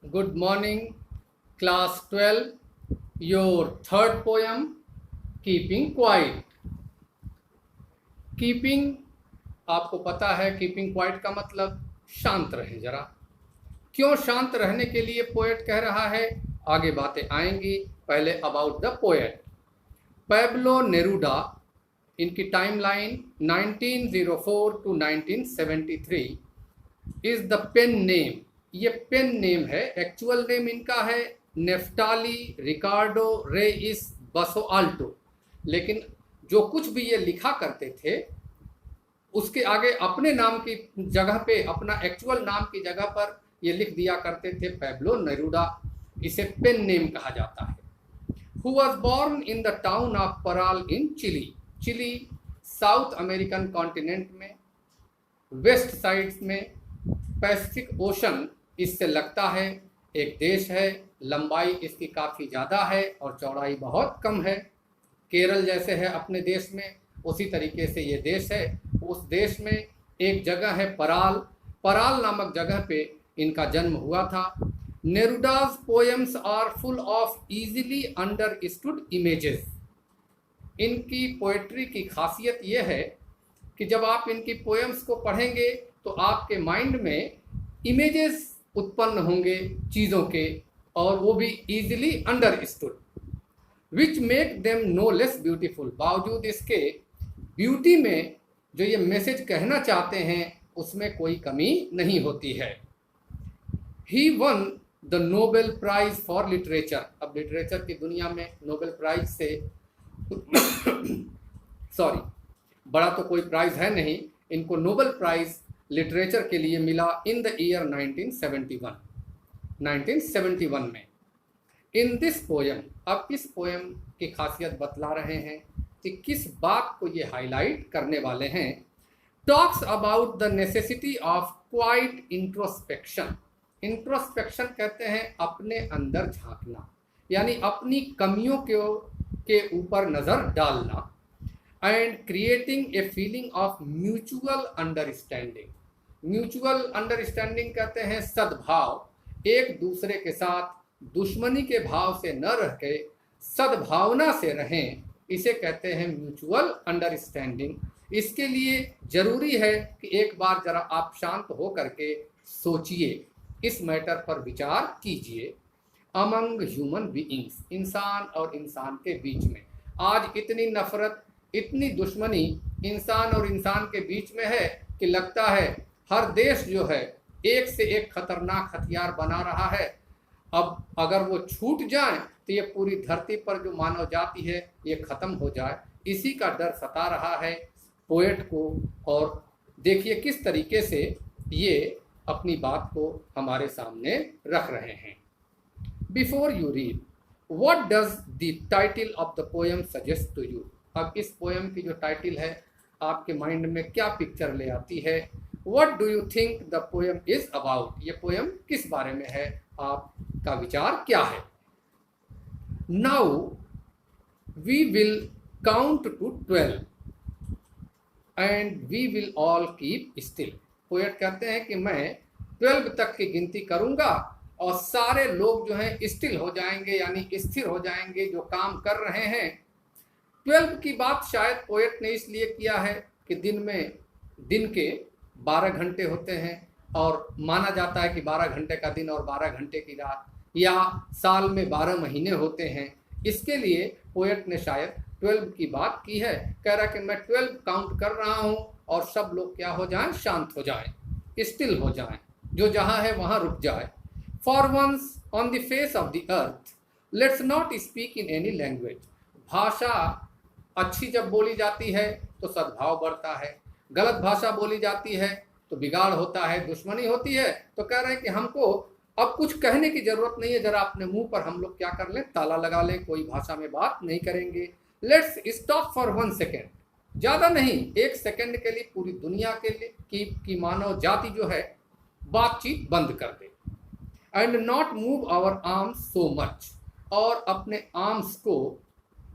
Good morning, class 12. Your third poem, Keeping Quiet. Keeping, आपको पता है कीपिंग क्वाइट का मतलब शांत रहे जरा। क्यों शांत रहने के लिए पोएट कह रहा है, आगे बातें आएंगी। पहले about the poet. Pablo Neruda, इनकी timeline 1904 to 1973 is the pen name. ये पेन नेम है, एक्चुअल नेम इनका है नेफ्टाली रिकार्डो रेइस बसोआल्टो, लेकिन जो कुछ भी ये लिखा करते थे उसके आगे अपने नाम की जगह पे, अपना एक्चुअल नाम की जगह पर ये लिख दिया करते थे पैब्लो नेरूडा। इसे पेन नेम कहा जाता है। He was born in the town of Parral in Chile. Chile South American continent में, वेस्ट साइड्स में, पैसिफिक ओशन इससे लगता है एक देश है। लंबाई इसकी काफ़ी ज़्यादा है और चौड़ाई बहुत कम है। केरल जैसे है अपने देश में, उसी तरीके से ये देश है। उस देश में एक जगह है पराल, पराल नामक जगह पे इनका जन्म हुआ था। Neruda's poems are full of easily understood images. इनकी पोएट्री की खासियत ये है कि जब आप इनकी पोएम्स को पढ़ेंगे तो आपके माइंड में इमेजेस उत्पन्न होंगे चीज़ों के, और वो भी easily understood, which make them no less beautiful. बावजूद इसके ब्यूटी में जो ये मैसेज कहना चाहते हैं उसमें कोई कमी नहीं होती है। He won the Nobel prize for literature. अब लिटरेचर की दुनिया में नोबेल प्राइज से सॉरी, बड़ा तो कोई प्राइज है नहीं, इनको नोबेल प्राइज लिटरेचर के लिए मिला इन द ईयर 1971 में। इन दिस पोएम, अब इस पोएम की खासियत बतला रहे हैं कि किस बात को ये हाईलाइट करने वाले हैं। Talks about the necessity of quite introspection. Introspection कहते हैं अपने अंदर झांकना, यानी अपनी कमियों के ऊपर नज़र डालना। And creating a feeling of mutual understanding. Mutual understanding कहते हैं सद्भाव, एक दूसरे के साथ दुश्मनी के भाव से न रह के सद्भावना से रहें, इसे कहते हैं म्यूचुअल अंडरस्टैंडिंग। इसके लिए ज़रूरी है कि एक बार ज़रा आप शांत हो करके सोचिए, इस मैटर पर विचार कीजिए। अमंग ह्यूमन बीइंग्स, इंसान और इंसान के बीच में आज इतनी नफरत, इतनी दुश्मनी इंसान और इंसान के बीच में है कि लगता है हर देश जो है एक से एक खतरनाक हथियार बना रहा है। अब अगर वो छूट जाए तो ये पूरी धरती पर जो मानव जाति है ये ख़त्म हो जाए, इसी का डर सता रहा है पोएट को। और देखिए किस तरीके से ये अपनी बात को हमारे सामने रख रहे हैं। Before you read, what does the title of the poem suggest to you. अब इस पोएम की जो टाइटल है आपके माइंड में क्या पिक्चर ले आती है। What do you think the poem is about. ये पोएम किस बारे में है, आपका विचार क्या है। Now we will count to 12 and we will all keep still. Poet कहते हैं कि मैं 12 तक की गिनती करूंगा और सारे लोग जो हैं स्टिल हो जाएंगे, यानी स्थिर हो जाएंगे जो काम कर रहे हैं। 12 की बात शायद पोएट ने इसलिए किया है कि दिन के 12 घंटे होते हैं और माना जाता है कि 12 घंटे का दिन और 12 घंटे की रात, या साल में 12 महीने होते हैं। इसके लिए पोएट ने शायद 12 की बात की है। कह रहा कि मैं 12 काउंट कर रहा हूँ और सब लोग क्या हो जाएं, शांत हो जाएं, स्टिल हो जाएं, जो जहाँ है वहाँ रुक जाए। For once on the face of the earth let's not speak in any language. भाषा अच्छी जब बोली जाती है तो सद्भाव बढ़ता है, गलत भाषा बोली जाती है तो बिगाड़ होता है, दुश्मनी होती है। तो कह रहे हैं कि हमको अब कुछ कहने की ज़रूरत नहीं है, ज़रा अपने मुंह पर हम लोग क्या कर लें, ताला लगा लें, कोई भाषा में बात नहीं करेंगे। लेट्स स्टॉप फॉर 1 सेकेंड, ज़्यादा नहीं, 1 सेकेंड के लिए पूरी दुनिया के लिए की मानव जाति जो है बातचीत बंद कर दे। And not move our arms so much, और अपने आर्म्स को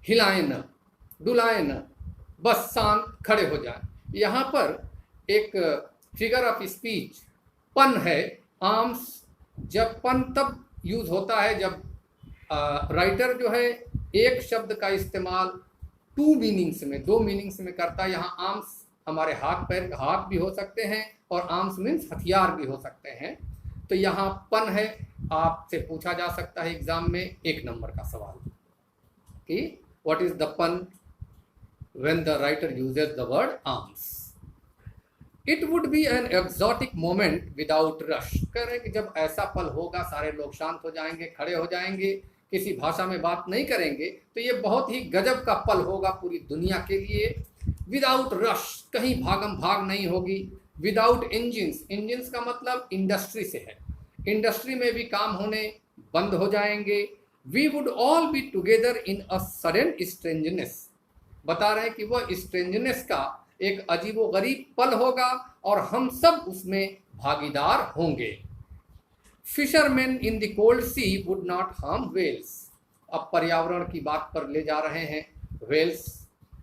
हिलाएं न, डुलाएं न, बस शांत खड़े हो जाएं। यहाँ पर एक फिगर ऑफ स्पीच पन है, आर्म्स जब पन तब यूज होता है जब राइटर जो है एक शब्द का इस्तेमाल टू मीनिंग्स में, दो मीनिंग्स में करता है। यहाँ आर्म्स हमारे हाथ पैर, हाथ भी हो सकते हैं और आर्म्स मीन्स हथियार भी हो सकते हैं। तो यहाँ पन है, आपसे पूछा जा सकता है एग्जाम में 1 नंबर का सवाल कि what is the pun when the writer uses the word arms. It would be an exotic moment without rush. कह रहे हैं कि जब ऐसा पल होगा सारे लोग शांत हो जाएंगे, खड़े हो जाएंगे, किसी भाषा में बात नहीं करेंगे, तो ये बहुत ही गजब का पल होगा पूरी दुनिया के लिए। विदाउट रश, कहीं भागम भाग नहीं होगी। विदाउट इंजिन्स, इंजिन्स का मतलब इंडस्ट्री से है, इंडस्ट्री में भी काम होने बंद हो जाएंगे। We would all be together in a sudden strangeness. बता रहे हैं कि वह स्ट्रेंजनेस का एक अजीबो गरीब पल होगा और हम सब उसमें भागीदार होंगे। Fisherman in the cold sea would not harm whales. अब पर्यावरण की बात पर ले जा रहे हैं। व्हेल्स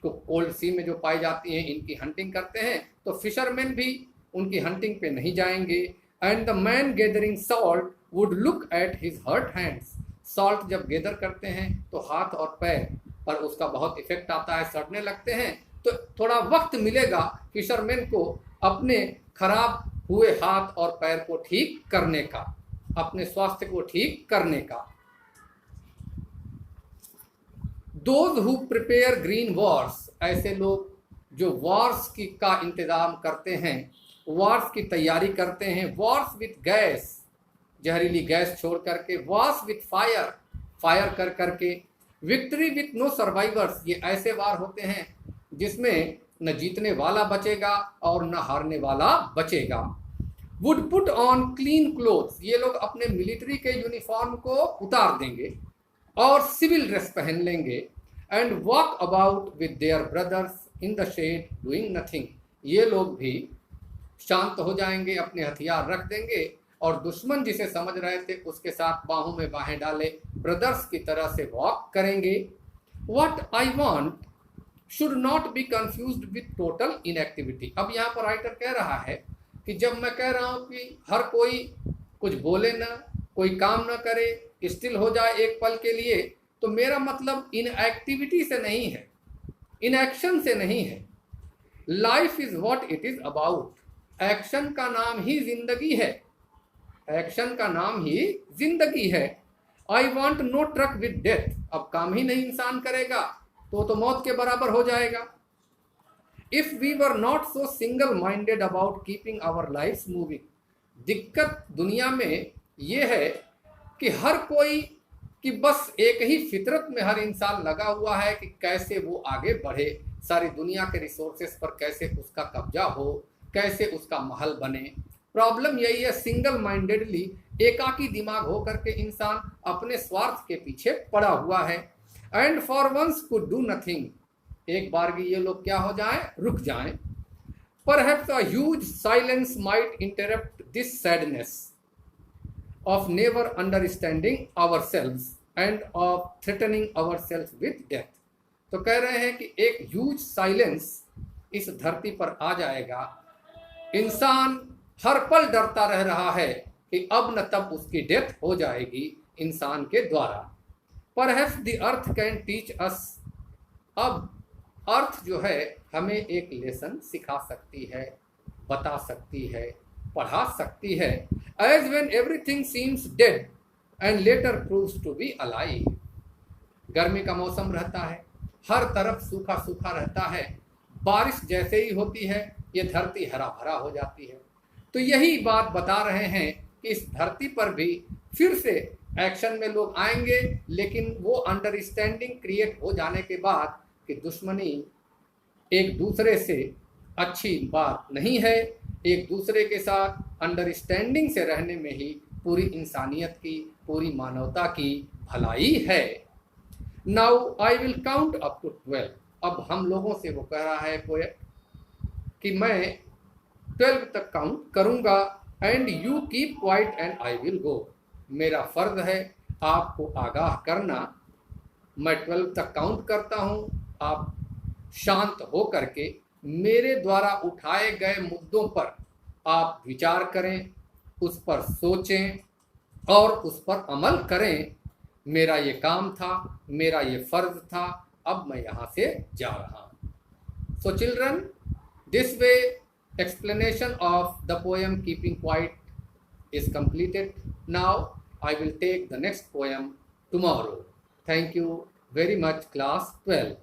को कोल्ड सी में जो पाई जाती हैं, इनकी हंटिंग करते हैं, तो फिशरमैन भी उनकी हंटिंग पे नहीं जाएंगे। And the man gathering salt would look at his hurt hands. Salt जब गैदर करते हैं तो हाथ और पैर पर उसका बहुत इफेक्ट आता है, सड़ने लगते हैं। तो थोड़ा वक्त मिलेगा फिशरमैन को अपने खराब हुए हाथ और पैर को ठीक करने का, अपने स्वास्थ्य को ठीक करने का। Those who prepare green Wars, ऐसे लोग जो वॉर्स की का इंतजाम करते हैं, वॉर्स की तैयारी करते हैं। वॉर्स विथ गैस, जहरीली गैस छोड़ करके। वॉर्स विथ फायर, फायर कर करके। विक्ट्री विथ नो सर्वाइवर्स, ये ऐसे वार होते हैं जिसमें न जीतने वाला बचेगा और न हारने वाला बचेगा। Would put on clean clothes, ये लोग अपने मिलिट्री के यूनिफॉर्म को उतार देंगे और सिविल ड्रेस पहन लेंगे। And walk about with their brothers in the shade doing nothing, ये लोग भी शांत हो जाएंगे, अपने हथियार रख देंगे और दुश्मन जिसे समझ रहे थे उसके साथ बाहों में बाहें डाले ब्रदर्स की तरह से वॉक करेंगे। What I want should not be confused with total inactivity. अब यहाँ पर राइटर कह रहा है कि जब मैं कह रहा हूँ कि हर कोई कुछ बोले ना, कोई काम ना करे, स्टिल हो जाए एक पल के लिए, तो मेरा मतलब इनएक्टिविटी से नहीं है, इनएक्शन से नहीं है। Life is what it is about, action का नाम ही जिंदगी है, एक्शन का नाम ही जिंदगी है। I want no truck with death, अब काम ही नहीं इंसान करेगा तो मौत के बराबर हो जाएगा। If we were not so single minded about keeping our life moving, दिक्कत दुनिया में ये है कि हर कोई कि बस एक ही फितरत में हर इंसान लगा हुआ है कि कैसे वो आगे बढ़े, सारी दुनिया के रिसोर्सेस पर कैसे उसका कब्जा हो, कैसे उसका महल बने। प्रॉब्लम यही है, सिंगल माइंडेडली, एकाकी दिमाग होकर के इंसान अपने स्वार्थ के पीछे पड़ा हुआ है। And for once could do nothing, एक बार भी ये लोग क्या हो जाएं, रुक जाएं। Perhaps a huge silence might interrupt this sadness of never understanding ourselves end of threatening ourselves with death. तो कह रहे हैं कि एक ह्यूज साइलेंस इस धरती पर आ जाएगा। इंसान हर पल डरता रह रहा है कि अब न तब उसकी डेथ हो जाएगी इंसान के द्वारा। Perhaps the earth can teach us, अब अर्थ जो है हमें एक लेसन सिखा सकती है, बता सकती है, पढ़ा सकती है। As when everything seems dead and later proves to be alive, गर्मी का मौसम रहता है, हर तरफ सूखा सूखा रहता है, बारिश जैसे ही होती है ये धरती हरा भरा हो जाती है। तो यही बात बता रहे हैं कि इस धरती पर भी फिर से एक्शन में लोग आएंगे, लेकिन वो अंडरस्टैंडिंग क्रिएट हो जाने के बाद कि दुश्मनी एक दूसरे से अच्छी बात नहीं है, एक दूसरे के साथ अंडरस्टैंडिंग से रहने में ही पूरी इंसानियत की, पूरी मानवता की भलाई है। Now I will count up to 12, अब हम लोगों से वो कह रहा है पोएट कि मैं 12 तक काउंट करूंगा। And you keep quiet and I will go, मेरा फर्ज है आपको आगाह करना। मैं 12 तक काउंट करता हूं, आप शांत हो करके मेरे द्वारा उठाए गए मुद्दों पर आप विचार करें, उस पर सोचें और उस पर अमल करें। मेरा ये काम था, मेरा ये फर्ज था, अब मैं यहाँ से जा रहा हूँ। So children, this way explanation of the poem Keeping Quiet is completed. Now I will take the next poem tomorrow. Thank you very much, class 12.